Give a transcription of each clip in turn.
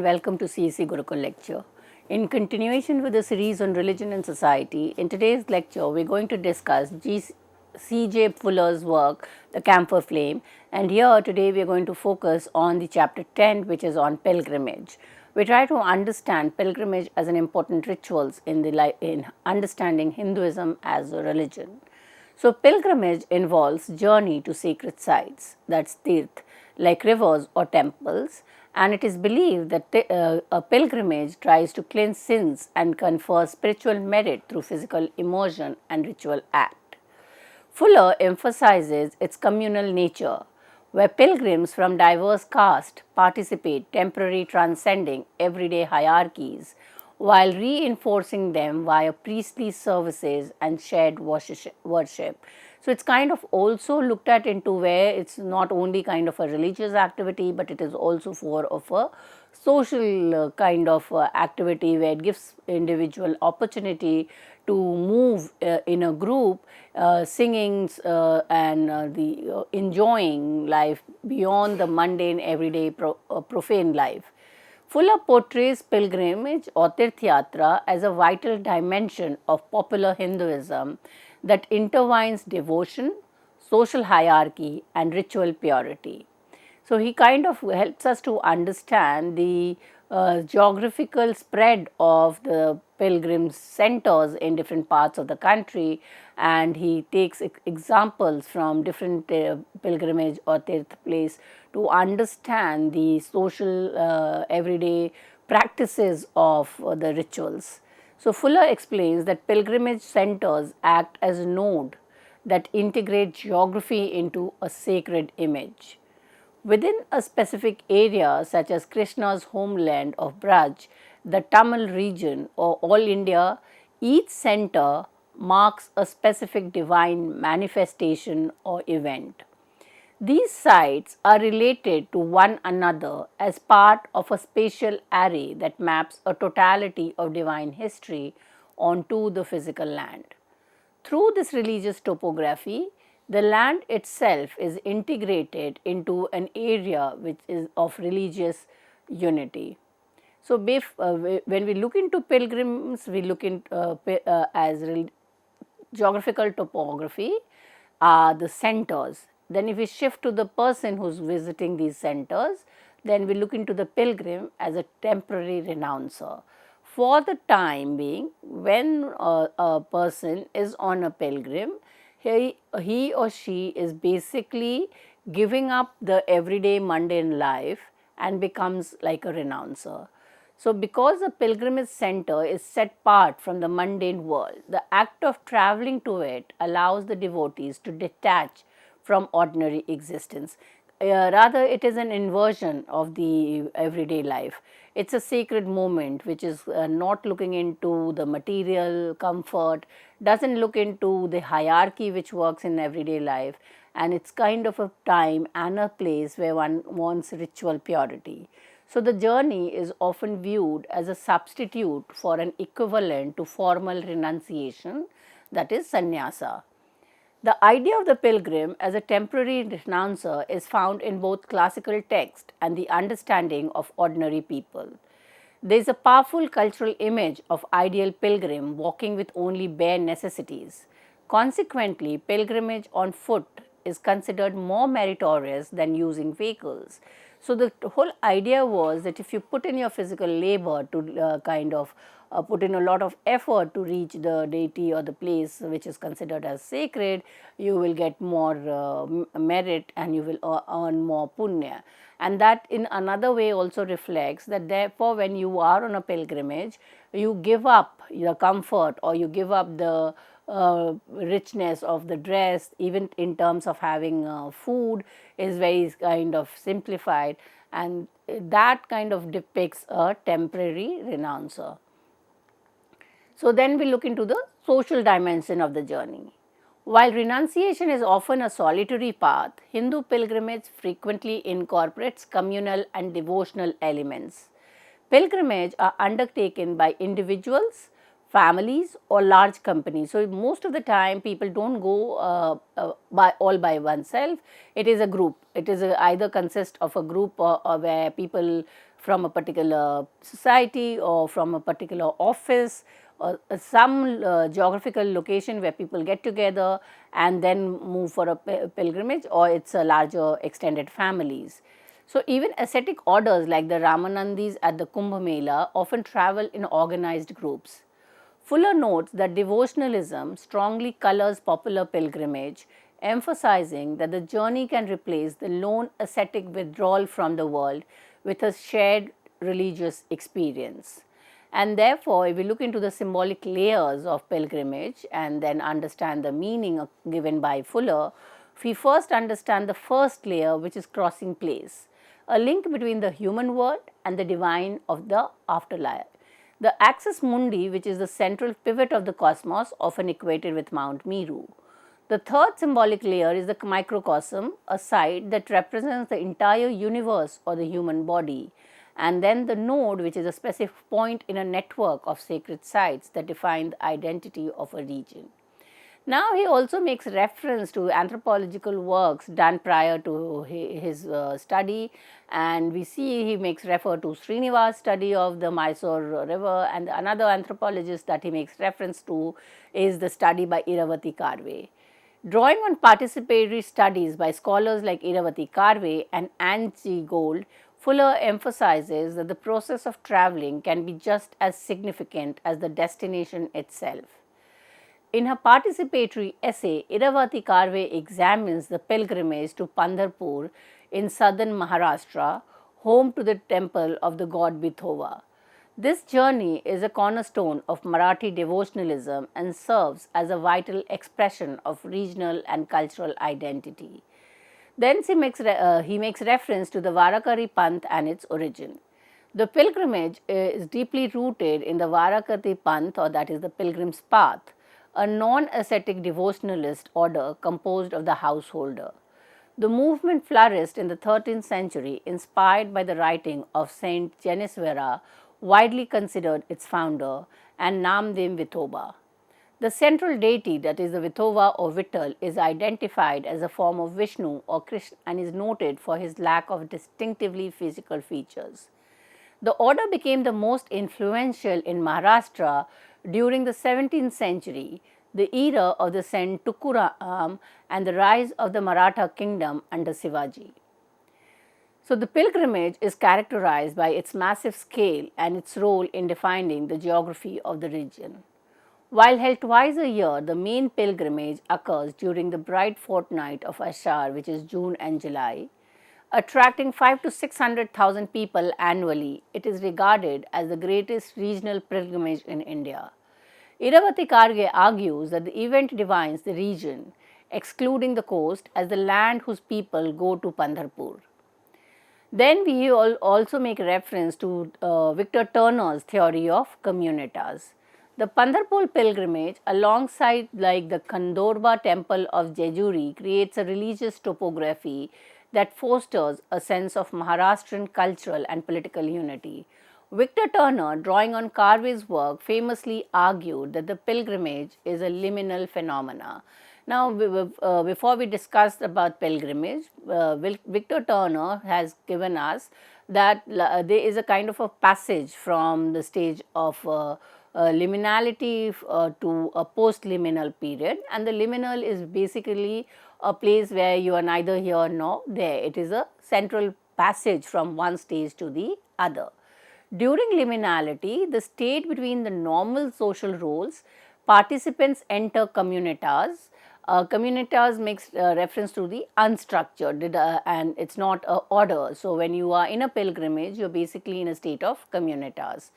welcome to CEC Gurukul lecture. In continuation with the series on religion and society, in today's lecture we are going to discuss C.J. Fuller's work, The Camphor Flame, and here today we are going to focus on the chapter 10, which is on pilgrimage. We try to understand pilgrimage as an important rituals in understanding Hinduism as a religion. So, pilgrimage involves journey to sacred sites, that's tirth, like rivers or temples, and it is believed that a pilgrimage tries to cleanse sins and confer spiritual merit through physical immersion and ritual act. Fuller emphasizes its communal nature, where pilgrims from diverse castes participate, temporarily transcending everyday hierarchies while reinforcing them via priestly services and shared worship. So, it's kind of also looked at into where it's not only kind of a religious activity, but it is also for of a social kind of activity where it gives individual opportunity to move in a group, singing and the enjoying life beyond the mundane everyday profane life. Fuller portrays pilgrimage or Tirth Yatra as a vital dimension of popular Hinduism that intertwines devotion, social hierarchy, and ritual purity. So, he kind of helps us to understand the geographical spread of the pilgrim centers in different parts of the country, and he takes examples from different pilgrimage or tirth place to understand the social everyday practices of the rituals. So, Fuller explains that pilgrimage centers act as a node that integrate geography into a sacred image. Within a specific area such as Krishna's homeland of Braj, the Tamil region or all India, each center marks a specific divine manifestation or event. These sites are related to one another as part of a spatial array that maps a totality of divine history onto the physical land. Through this religious topography, the land itself is integrated into an area which is of religious unity. So, when we look into pilgrims, we look into as geographical topography are the centers. Then if we shift to the person who is visiting these centers, then we look into the pilgrim as a temporary renouncer. For the time being, when a person is on a pilgrim, he or she is basically giving up the everyday mundane life and becomes like a renouncer. So, because the pilgrimage center is set apart from the mundane world, the act of traveling to it allows the devotees to detach from ordinary existence. Rather, it is an inversion of the everyday life. It's a sacred moment which is not looking into the material comfort, doesn't look into the hierarchy which works in everyday life, and it's kind of a time and a place where one wants ritual purity. So, the journey is often viewed as a substitute for an equivalent to formal renunciation, that is sannyasa. The idea of the pilgrim as a temporary renouncer is found in both classical text and the understanding of ordinary people. There is a powerful cultural image of ideal pilgrim walking with only bare necessities. Consequently, pilgrimage on foot is considered more meritorious than using vehicles. So, the whole idea was that if you put in your physical labor to kind of put in a lot of effort to reach the deity or the place which is considered as sacred, you will get more merit and you will earn more punya. And that in another way also reflects that therefore, when you are on a pilgrimage, you give up your comfort or you give up the richness of the dress, even in terms of having food is very kind of simplified, and that kind of depicts a temporary renouncer. So, then we look into the social dimension of the journey. While renunciation is often a solitary path, Hindu pilgrimage frequently incorporates communal and devotional elements. Pilgrimage are undertaken by individuals, families or large companies. So, most of the time people do not go by oneself, it is a group. It is either consist of a group or where people from a particular society or from a particular office or some geographical location where people get together and then move for a pilgrimage, or it's a larger extended families. So, even ascetic orders like the Ramanandis at the Kumbh Mela often travel in organized groups. Fuller notes that devotionalism strongly colors popular pilgrimage, emphasizing that the journey can replace the lone ascetic withdrawal from the world with a shared religious experience. And therefore, if we look into the symbolic layers of pilgrimage and then understand the meaning given by Fuller, we first understand the first layer, which is crossing place, a link between the human world and the divine of the afterlife. The axis mundi, which is the central pivot of the cosmos, often equated with Mount Meru. The third symbolic layer is the microcosm, a site that represents the entire universe or the human body, and then the node, which is a specific point in a network of sacred sites that define the identity of a region. Now, he also makes reference to anthropological works done prior to his study, and we see he makes refer to Srinivas' study of the Mysore river, and another anthropologist that he makes reference to is the study by Iravati Karve. Drawing on participatory studies by scholars like Iravati Karve and Angie Gold, Fuller emphasizes that the process of traveling can be just as significant as the destination itself. In her participatory essay, Iravati Karve examines the pilgrimage to Pandharpur in southern Maharashtra, home to the temple of the god Vithoba. This journey is a cornerstone of Marathi devotionalism and serves as a vital expression of regional and cultural identity. Then he makes reference to the Varakari Panth and its origin. The pilgrimage is deeply rooted in the Varakati Panth, or that is the pilgrim's path, a non-ascetic devotionalist order composed of the householder. The movement flourished in the 13th century, inspired by the writing of Saint Genesvera, widely considered its founder, and Namdev Vithoba. The central deity, that is the Vithoba or Vittal, is identified as a form of Vishnu or Krishna and is noted for his lack of distinctively physical features. The order became the most influential in Maharashtra during the 17th century, the era of the Saint Tukaram and the rise of the Maratha kingdom under Shivaji. So, the pilgrimage is characterized by its massive scale and its role in defining the geography of the region. While held twice a year, the main pilgrimage occurs during the bright fortnight of Ashar, which is June and July. Attracting 5 to 600,000 people annually, it is regarded as the greatest regional pilgrimage in India. Iravati Karge argues that the event defines the region, excluding the coast, as the land whose people go to Pandharpur. Then we also make reference to Victor Turner's theory of communitas. The Pandharpur pilgrimage, alongside like the Khandorba temple of Jejuri, creates a religious topography that fosters a sense of Maharashtrian cultural and political unity. Victor Turner, drawing on Karve's work, famously argued that the pilgrimage is a liminal phenomena. Now, before we discuss about pilgrimage, Victor Turner has given us that there is a kind of a passage from the stage of liminality to a post-liminal period, and the liminal is basically a place where you are neither here nor there. It is a central passage from one stage to the other. During liminality, the state between the normal social roles, participants enter communitas. Communitas makes reference to the unstructured and it's not a order. So, when you are in a pilgrimage, you are basically in a state of communitas.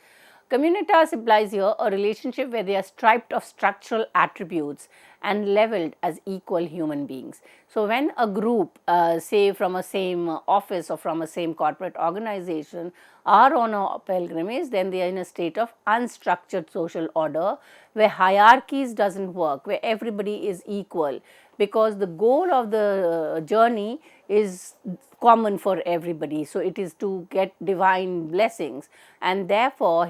Communitas implies here a relationship where they are stripped of structural attributes and leveled as equal human beings. So, when a group say from a same office or from a same corporate organization are on a pilgrimage, then they are in a state of unstructured social order where hierarchies doesn't work, where everybody is equal, because the goal of the journey is common for everybody. So, it is to get divine blessings, and therefore,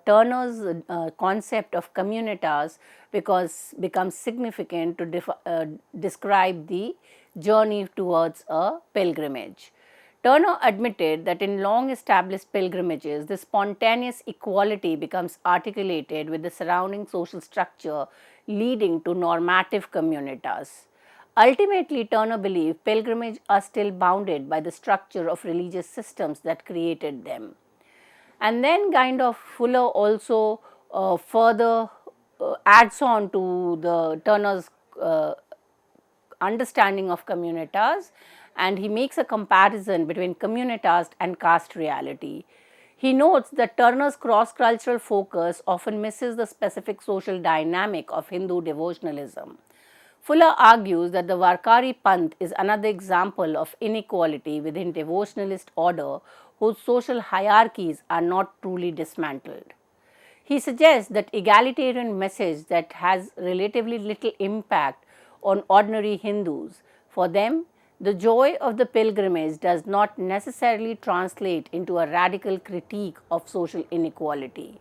Turner's concept of communitas becomes significant to describe the journey towards a pilgrimage. Turner admitted that in long established pilgrimages, the spontaneous equality becomes articulated with the surrounding social structure, leading to normative communitas. Ultimately, Turner believed pilgrimages are still bounded by the structure of religious systems that created them. And then, kind of, Fuller also further adds on to the Turner's understanding of communitas, and he makes a comparison between communitas and caste reality. He notes that Turner's cross cultural focus often misses the specific social dynamic of Hindu devotionalism. Fuller argues that the Varkari Panth is another example of inequality within devotionalist order whose social hierarchies are not truly dismantled. He suggests that egalitarian message that has relatively little impact on ordinary Hindus. For them, the joy of the pilgrimage does not necessarily translate into a radical critique of social inequality.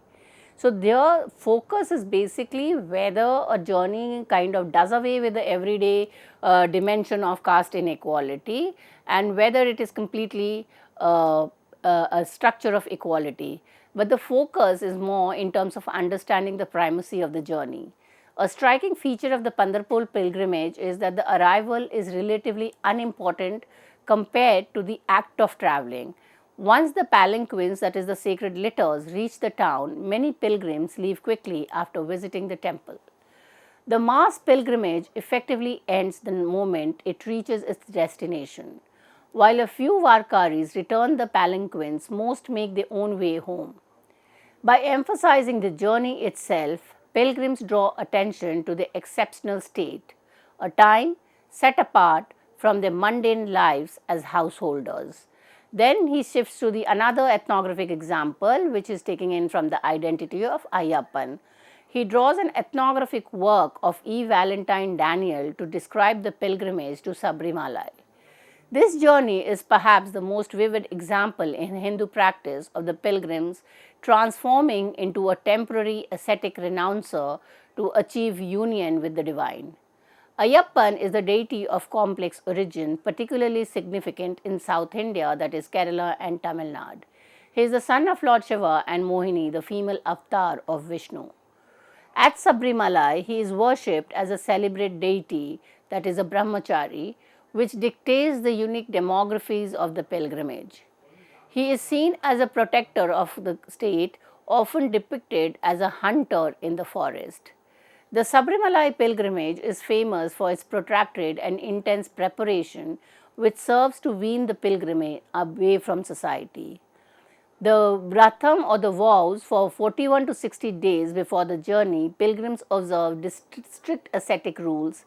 So, their focus is basically whether a journey kind of does away with the everyday dimension of caste inequality and whether it is completely a structure of equality. But the focus is more in terms of understanding the primacy of the journey. A striking feature of the Pandharpur pilgrimage is that the arrival is relatively unimportant compared to the act of traveling. Once the palanquins, that is, the sacred litters, reach the town, many pilgrims leave quickly after visiting the temple. The mass pilgrimage effectively ends the moment it reaches its destination. While a few Varkaris return the palanquins, most make their own way home. By emphasizing the journey itself, pilgrims draw attention to the exceptional state, a time set apart from their mundane lives as householders. Then he shifts to the another ethnographic example, which is taken in from the identity of Ayyappan. He draws an ethnographic work of E. Valentine Daniel to describe the pilgrimage to Sabrimalai. This journey is perhaps the most vivid example in Hindu practice of the pilgrims transforming into a temporary ascetic renouncer to achieve union with the divine. Ayyappan is the deity of complex origin, particularly significant in South India, that is Kerala and Tamil Nadu. He is the son of Lord Shiva and Mohini, the female avatar of Vishnu. At Sabrimalai, he is worshipped as a celebrate deity, that is a brahmachari, which dictates the unique demographies of the pilgrimage. He is seen as a protector of the state, often depicted as a hunter in the forest. The Sabrimalai pilgrimage is famous for its protracted and intense preparation, which serves to wean the pilgrim away from society. The Vratam or the vows for 41 to 60 days before the journey, pilgrims observe strict ascetic rules,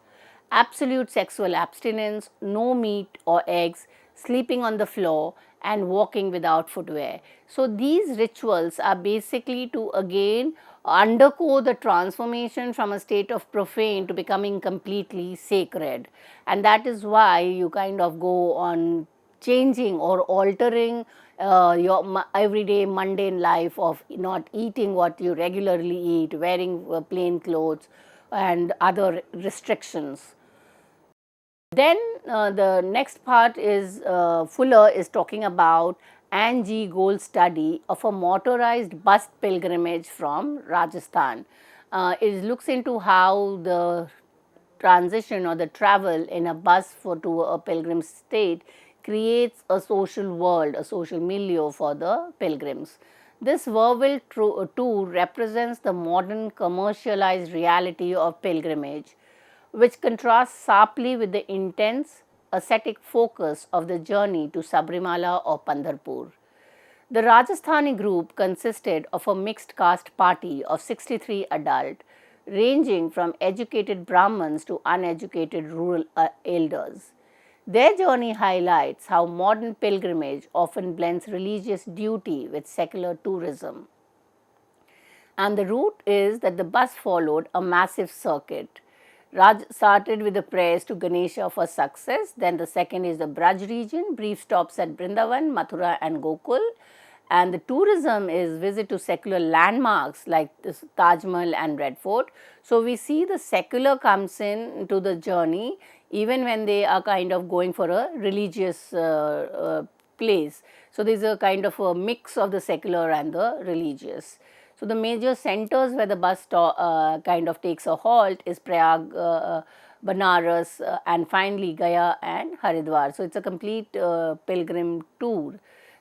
absolute sexual abstinence, no meat or eggs, sleeping on the floor, and walking without footwear. So, these rituals are basically to again undergo the transformation from a state of profane to becoming completely sacred. And that is why you kind of go on changing or altering your everyday mundane life of not eating what you regularly eat, wearing plain clothes, and other restrictions. Then the next part is Fuller is talking about Anne G. Gould's study of a motorized bus pilgrimage from Rajasthan. It looks into how the transition or the travel in a bus to a pilgrim state creates a social world, a social milieu for the pilgrims. This verbal tour represents the modern commercialized reality of pilgrimage, which contrasts sharply with the intense ascetic focus of the journey to Sabrimala or Pandharpur. The Rajasthani group consisted of a mixed caste party of 63 adults, ranging from educated Brahmins to uneducated rural elders. Their journey highlights how modern pilgrimage often blends religious duty with secular tourism. And the route is that the bus followed a massive circuit. Raj started with the prayers to Ganesha for success. Then the second is the Braj region, brief stops at Brindavan, Mathura and Gokul. And the tourism is visit to secular landmarks like this Taj Mahal and Red Fort. So, we see the secular comes in to the journey even when they are kind of going for a religious place. So, there is a kind of a mix of the secular and the religious. So, the major centers where the bus kind of takes a halt is Prayag, Banaras, and finally Gaya and Haridwar. So, it is a complete pilgrim tour.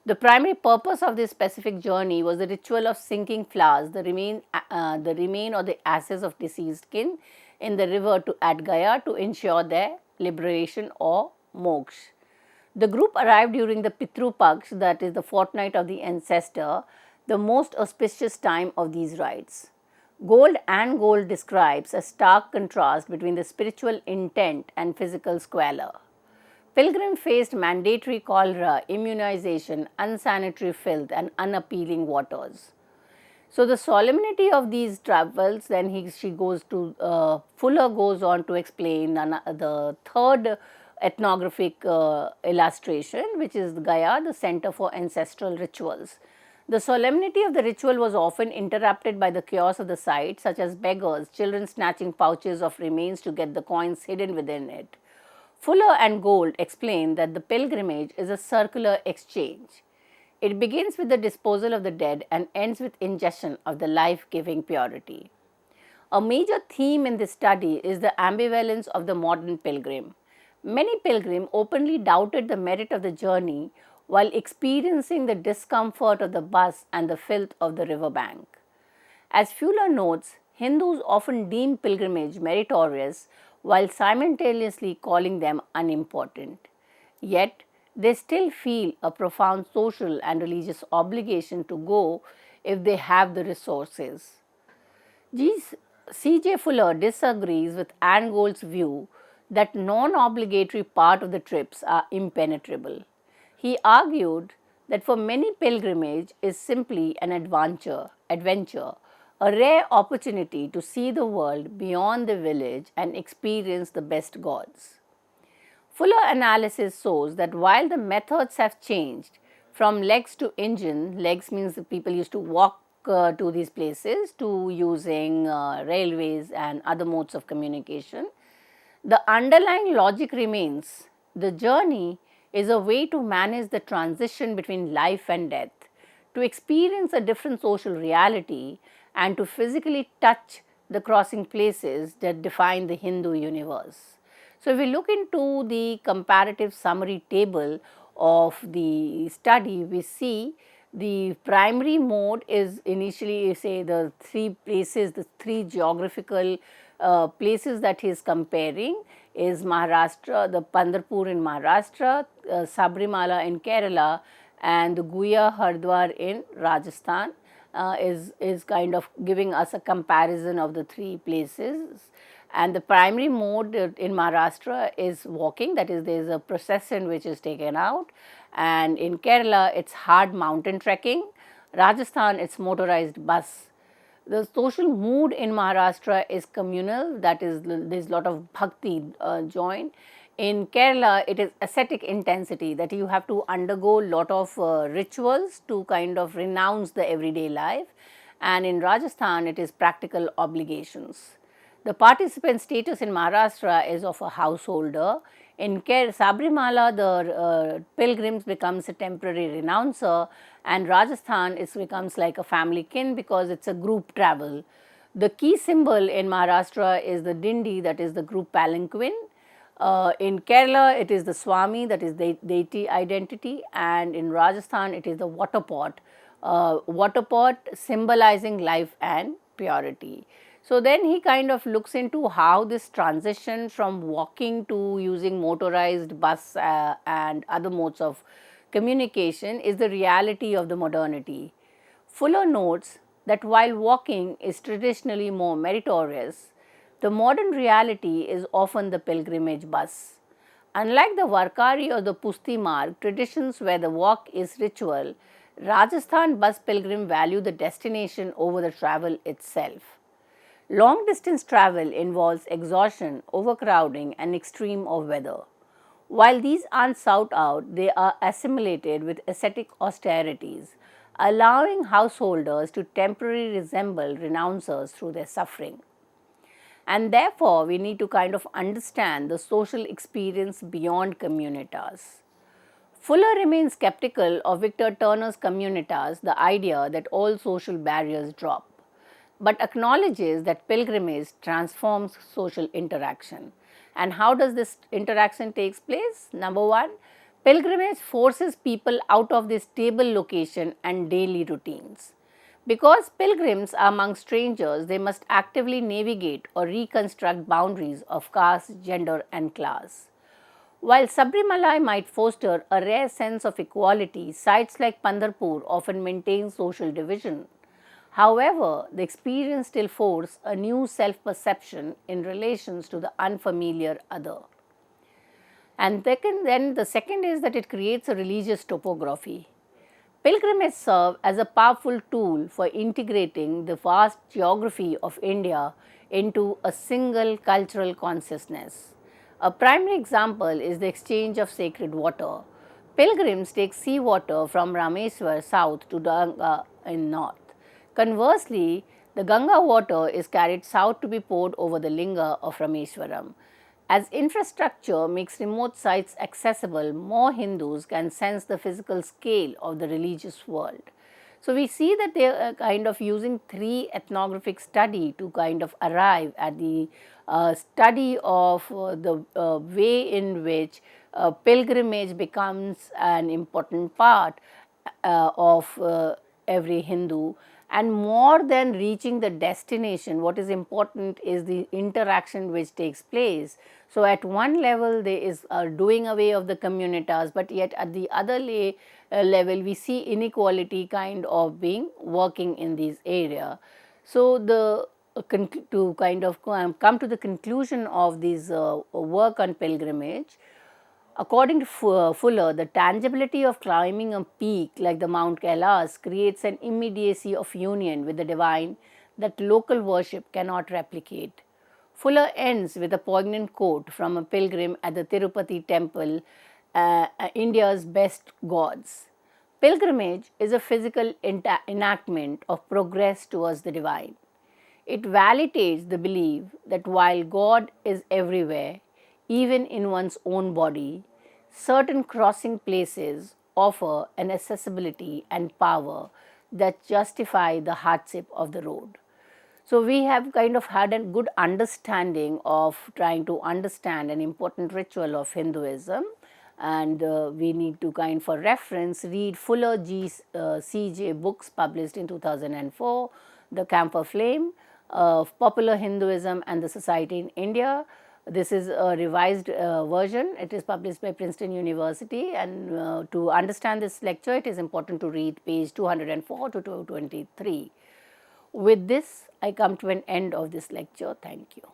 The primary purpose of this specific journey was the ritual of sinking flowers, the remain or the ashes of deceased kin in the river at Gaya to ensure their liberation or moksha. The group arrived during the Pitru Paksh, that is the fortnight of the ancestor, the most auspicious time of these rites. Gold and gold describes a stark contrast between the spiritual intent and physical squalor. Pilgrim faced mandatory cholera, immunization, unsanitary filth, and unappealing waters. So the solemnity of these travels, then she goes to Fuller goes on to explain the third ethnographic illustration, which is Gaya, the center for ancestral rituals. The solemnity of the ritual was often interrupted by the chaos of the site, such as beggars, children snatching pouches of remains to get the coins hidden within it. Fuller and Gold explain that the pilgrimage is a circular exchange. It begins with the disposal of the dead and ends with ingestion of the life-giving purity. A major theme in this study is the ambivalence of the modern pilgrim. Many pilgrims openly doubted the merit of the journey while experiencing the discomfort of the bus and the filth of the riverbank. As Fuller notes, Hindus often deem pilgrimage meritorious while simultaneously calling them unimportant. Yet, they still feel a profound social and religious obligation to go if they have the resources. C.J. Fuller disagrees with Anne Gould's view that non-obligatory part of the trips are impenetrable. He argued that for many pilgrimage is simply an adventure, a rare opportunity to see the world beyond the village and experience the best gods. Fuller analysis shows that while the methods have changed from legs to engine, legs means that people used to walk to these places, to using railways and other modes of communication, the underlying logic remains. The journey is a way to manage the transition between life and death, to experience a different social reality, and to physically touch the crossing places that define the Hindu universe. So, if we look into the comparative summary table of the study, we see the primary mode is initially, say, the three places, the three geographical places that he is comparing is Maharashtra, the Pandharpur in Maharashtra, Sabrimala in Kerala, and the Guya Hardwar in Rajasthan. Is kind of giving us a comparison of the three places. And the primary mode in Maharashtra is walking, that is, there is a procession which is taken out, and in Kerala it's hard mountain trekking, Rajasthan it's motorized bus. The social mood in Maharashtra is communal, that is, there is a lot of bhakti joined. In Kerala, it is ascetic intensity, that you have to undergo a lot of rituals to kind of renounce the everyday life, and in Rajasthan, it is practical obligations. The participant status in Maharashtra is of a householder. In Sabrimala, the pilgrims becomes a temporary renouncer, and Rajasthan it becomes like a family kin because it's a group travel. The key symbol in Maharashtra is the dindi, that is the group palanquin. In Kerala, it is the Swami, that is the deity identity, and in Rajasthan, it is the water pot symbolizing life and purity. So, then he kind of looks into how this transition from walking to using motorized bus and other modes of communication is the reality of the modernity. Fuller notes that while walking is traditionally more meritorious, the modern reality is often the pilgrimage bus. Unlike the Varkari or the Pusti Marg, traditions where the walk is ritual, Rajasthan bus pilgrim value the destination over the travel itself. Long distance travel involves exhaustion, overcrowding, and extreme of weather. While these aren't sought out, they are assimilated with ascetic austerities, allowing householders to temporarily resemble renouncers through their suffering. And therefore, we need to kind of understand the social experience beyond communitas. Fuller remains skeptical of Victor Turner's communitas, the idea that all social barriers drop, but acknowledges that pilgrimage transforms social interaction. And how does this interaction takes place? Number one, pilgrimage forces people out of their stable location and daily routines. Because pilgrims are among strangers, they must actively navigate or reconstruct boundaries of caste, gender, and class. While Sabrimalai might foster a rare sense of equality, sites like Pandharpur often maintain social division. However, the experience still forces a new self perception in relations to the unfamiliar other. And then the second is that it creates a religious topography. Pilgrimages serve as a powerful tool for integrating the vast geography of India into a single cultural consciousness. A primary example is the exchange of sacred water. Pilgrims take sea water from Rameswar south to Ganga in north. Conversely, the Ganga water is carried south to be poured over the linga of Rameswaram. As infrastructure makes remote sites accessible, more Hindus can sense the physical scale of the religious world. So, we see that they are kind of using three ethnographic study to kind of arrive at the study of the way in which pilgrimage becomes an important part of every Hindu. And more than reaching the destination, what is important is the interaction which takes place. So, at one level there is doing away of the communitas, but yet at the other level we see inequality kind of being working in this area. So, the to kind of come to the conclusion of this work on pilgrimage, according to Fuller, the tangibility of climbing a peak like the Mount Kailas creates an immediacy of union with the divine that local worship cannot replicate. Fuller ends with a poignant quote from a pilgrim at the Tirupati temple, India's best gods. Pilgrimage is a physical enactment of progress towards the divine. It validates the belief that while God is everywhere, even in one's own body, certain crossing places offer an accessibility and power that justify the hardship of the road. So, we have kind of had a good understanding of trying to understand an important ritual of Hinduism, and we need to kind for reference read Fuller C.J. books published in 2004, The Camphor Flame, Popular Hinduism and the Society in India. This is a revised version. It is published by Princeton University, and to understand this lecture, it is important to read page 204 to 223. With this, I come to an end of this lecture. Thank you.